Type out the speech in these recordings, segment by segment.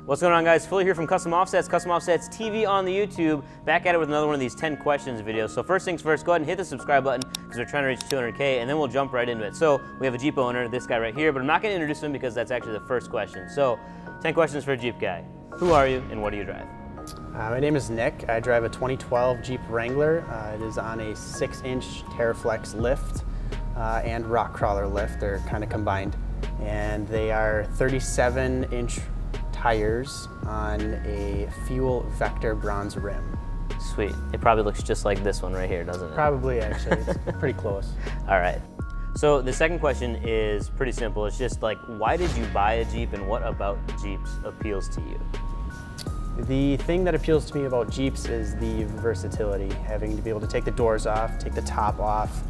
What's going on, guys? Philly here from Custom Offsets TV on the YouTube. Back at it with another one of these 10 questions videos. So first things first, go ahead and hit the subscribe button because we're trying to reach 200K, and then we'll jump right into it. So we have a Jeep owner, this guy right here, but I'm not going to introduce him because that's actually the first question. So 10 questions for a Jeep guy. Who are you and what do you drive? My name is Nick. I drive a 2012 Jeep Wrangler. It is on a 6-inch TerraFlex lift and rock crawler lift. They're kind of combined. And they are 37-inch tires on a fuel vector bronze rim. Sweet. It probably looks just like this one right here, doesn't it? Probably, actually. It's pretty close. All right. So the second question is pretty simple. It's just like, why did you buy a Jeep and what about Jeeps appeals to you? The thing that appeals to me about Jeeps is the versatility, having to be able to take the doors off, take the top off,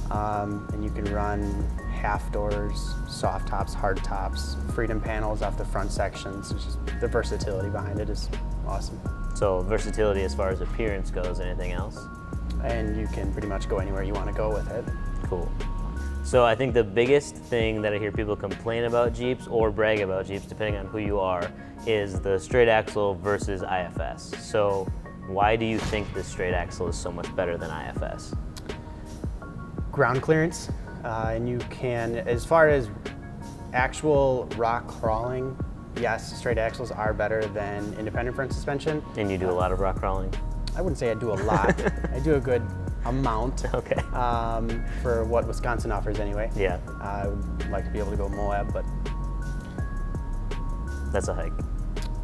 and you can run half doors, soft tops, hard tops, freedom panels off the front sections. It's just the versatility behind it is awesome. So versatility as far as appearance goes, anything else? And you can pretty much go anywhere you want to go with it. Cool. So I think the biggest thing that I hear people complain about Jeeps or brag about Jeeps, depending on who you are, is the straight axle versus IFS. So why do you think the straight axle is so much better than IFS? Ground clearance, and you can, as far as actual rock crawling, yes, straight axles are better than independent front suspension. And you do a lot of rock crawling? I wouldn't say I do a lot. I do a good amount. Okay. For what Wisconsin offers anyway. Yeah. I would like to be able to go Moab, but that's a hike.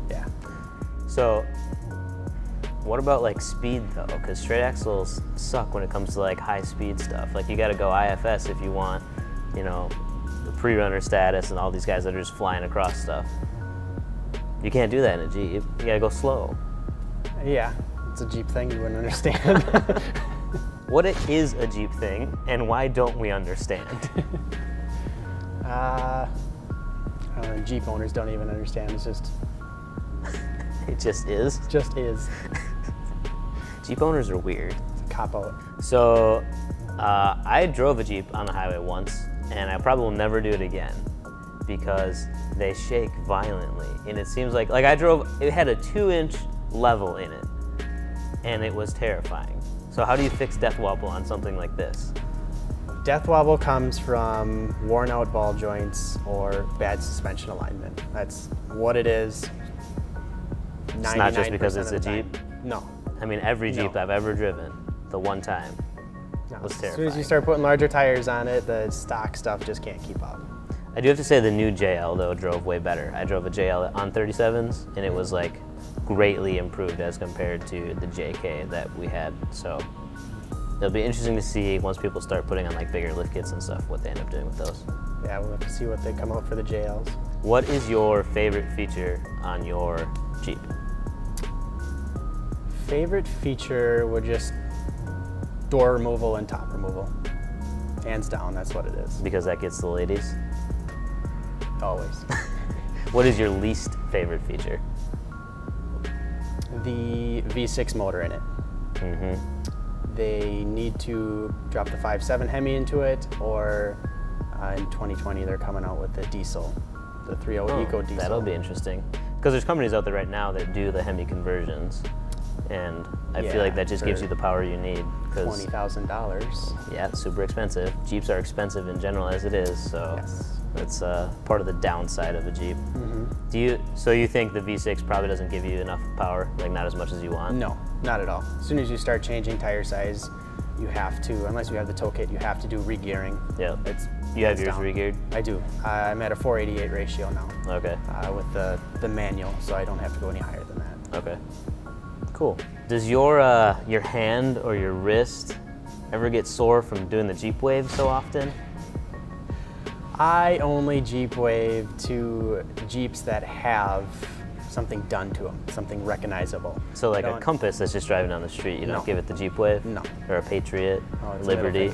Yeah. So what about like speed though? Because straight axles suck when it comes to like high speed stuff. Like you got to go IFS if you want, you know, the pre-runner status and all these guys that are just flying across stuff. You can't do that in a Jeep. You got to go slow. Yeah, it's a Jeep thing you wouldn't understand. What is a Jeep thing and why don't we understand? Jeep owners don't even understand. It's just. It just is? It just is. Jeep owners are weird. It's a cop-out. So I drove a Jeep on the highway once, and I probably will never do it again because they shake violently. And it seems like I drove, it had a 2-inch level in it, and it was terrifying. So how do you fix death wobble on something like this? Death wobble comes from worn out ball joints or bad suspension alignment. That's what it is. It's not just because it's a Jeep? No. I mean, every Jeep I've ever driven, the one time, was terrifying. As soon as you start putting larger tires on it, the stock stuff just can't keep up. I do have to say the new JL, though, drove way better. I drove a JL on 37s, and it was like greatly improved as compared to the JK that we had. So it'll be interesting to see once people start putting on like bigger lift kits and stuff, what they end up doing with those. Yeah, we'll have to see what they come out for the JLs. What is your favorite feature on your Jeep? Favorite feature would just door removal and top removal. Hands down, that's what it is. Because that gets the ladies? Always. What is your least favorite feature? The V6 motor in it. Mm-hmm. They need to drop the 5.7 Hemi into it, or in 2020 they're coming out with the diesel, the 3.0 Eco diesel. That'll be interesting. Because there's companies out there right now that do the Hemi conversions, and I feel like that just gives you the power you need. $20,000. Yeah, it's super expensive. Jeeps are expensive in general as it is, so that's part of the downside of a Jeep. Mm-hmm. So you think the V6 probably doesn't give you enough power, like not as much as you want? No, not at all. As soon as you start changing tire size, you have to, unless you have the tow kit, you have to do re-gearing. Yeah. You have yours re-geared? I do. I'm at a 488 ratio now. Okay. With the manual, so I don't have to go any higher than that. Okay. Cool. Does your hand or your wrist ever get sore from doing the Jeep wave so often? I only Jeep wave to Jeeps that have something done to them, something recognizable. So like a Compass that's just driving down the street, you don't give it the Jeep wave? No. Or a Patriot, it's Liberty?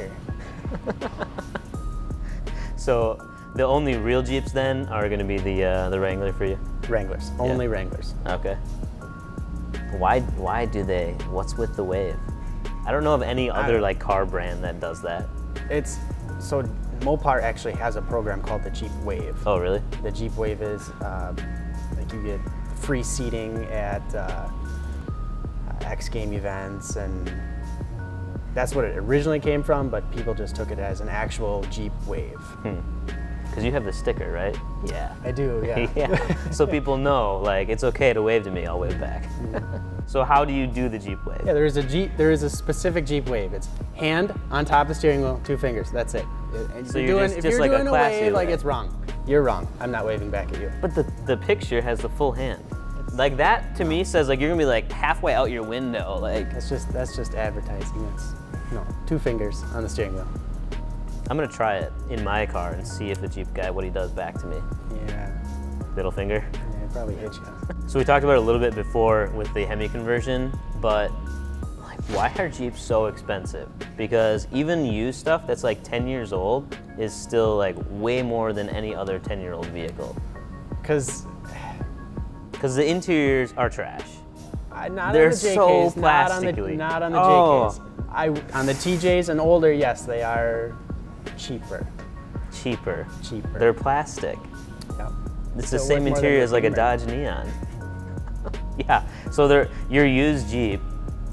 So the only real Jeeps then are going to be the Wrangler for you? Wranglers, only Wranglers. Okay. Why do they? What's with the wave? I don't know of any other like car brand that does that. So Mopar actually has a program called the Jeep Wave. Oh really? The Jeep Wave is like you get free seating at X game events, and that's what it originally came from, but people just took it as an actual Jeep Wave. Because you have the sticker, right? Yeah. I do, yeah. Yeah. So people know, like, it's okay to wave to me, I'll wave back. So how do you do the Jeep Wave? Yeah, there is a specific Jeep Wave. It's hand on top of the steering wheel, 2 fingers, that's it. And So you're if you're like doing a a classy wave, like wave. it's wrong. You're wrong. I'm not waving back at you. But the picture has the full hand. Like that to me says like you're gonna be like halfway out your window. Like That's just advertising. It's, no, 2 fingers on the steering wheel. I'm gonna try it in my car and see if the Jeep guy, what he does back to me. Yeah. Middle finger. Yeah, it probably hit you. So we talked about it a little bit before with the Hemi conversion, but like, why are Jeeps so expensive? Because even used stuff that's like 10 years old is still like way more than any other 10-year-old vehicle. Because the interiors are trash. not They're on the JKs, so plastically. not on the Oh. JKs. On the TJs and older, yes, they are cheaper. Cheaper. They're plastic. Yep. It's the Still same worth more material than as like a the Dodge Neon. Yeah, so your used Jeep,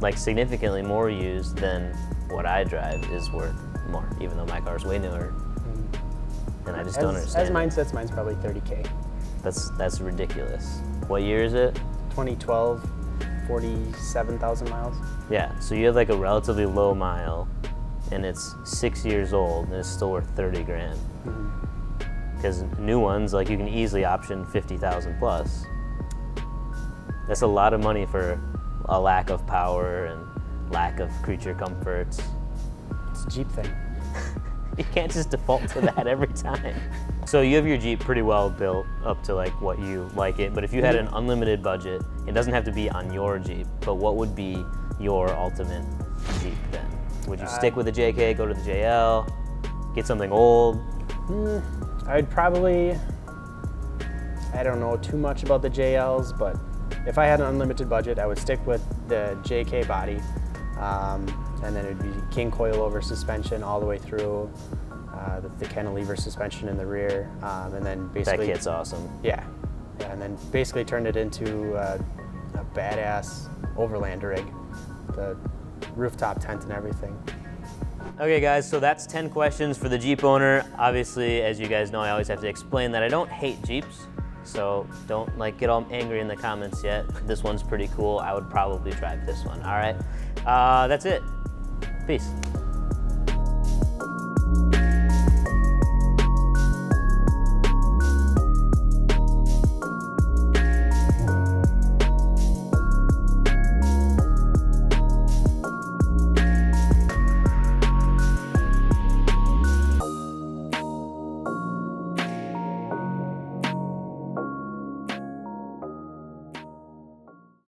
like significantly more used than what I drive, is worth more, even though my car's way newer. And I just don't understand. As mine sits, mine's probably 30K. That's ridiculous. What year is it? 2012, 47,000 miles. Yeah, so you have like a relatively low mile, and it's 6 years old, and it's still worth 30 grand. Because new ones, like you can easily option 50,000 plus. That's a lot of money for a lack of power and lack of creature comforts. It's a Jeep thing. You can't just default to that every time. So you have your Jeep pretty well built up to like what you like it, but if you had an unlimited budget, it doesn't have to be on your Jeep, but what would be your ultimate Jeep then? Would you stick with the JK, go to the JL, get something old? I'd probably, I don't know too much about the JLs, but if I had an unlimited budget, I would stick with the JK body. And then it'd be king coilover suspension all the way through, the cantilever suspension in the rear, and then basically— That kit's awesome. Yeah, and then basically turned it into a badass overland rig, the rooftop tent and everything. Okay guys, so that's 10 questions for the Jeep owner. Obviously, as you guys know, I always have to explain that I don't hate Jeeps, so don't like get all angry in the comments yet. This one's pretty cool. I would probably drive this one, all right? That's it. Peace.